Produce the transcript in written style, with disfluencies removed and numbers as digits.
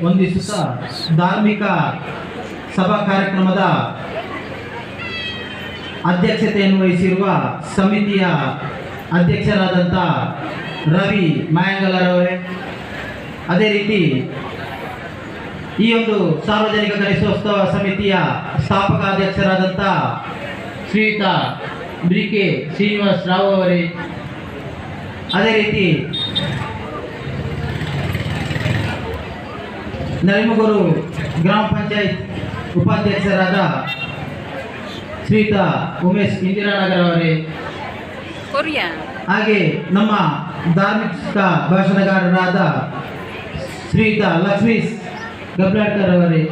ವಂದಿಸುತ್ತಾ ಧಾರ್ಮಿಕ ಸಭಾ ಕಾರ್ಯಕ್ರಮದ ಅಧ್ಯಕ್ಷತೆಯನ್ನು ವಹಿಸಿರುವ ಸಮಿತಿಯ ಅಧ್ಯಕ್ಷರಾದಂಥ ರವಿ ಮಾಯಂಗಲರವರೇ, ಅದೇ ರೀತಿ ಈ ಒಂದು ಸಾರ್ವಜನಿಕ ಗಣೇಶೋತ್ಸವ ಸಮಿತಿಯ ಸ್ಥಾಪಕ ಅಧ್ಯಕ್ಷರಾದಂಥ ಶ್ರೀಯುತ BK ಶ್ರೀನಿವಾಸ್ ರಾವ್ ಅವರೇ, ಅದೇ ರೀತಿ ನರಿಮುಗೂರು ಗ್ರಾಮ ಪಂಚಾಯತ್ ಉಪಾಧ್ಯಕ್ಷರಾದ ಶ್ರೀಯುತ ಉಮೇಶ್ ಇಂದಿರಾನಗರ ಅವರೇ, ಹಾಗೆ ನಮ್ಮ ಧಾರ್ಮಿಕ ಭಾಷಣಗಾರರಾದ ಶ್ರೀಯುತ ಲಕ್ಷ್ಮೀಶ್ ಗಬ್ಲಾಡ್ಕರ್ ಅವರೇ,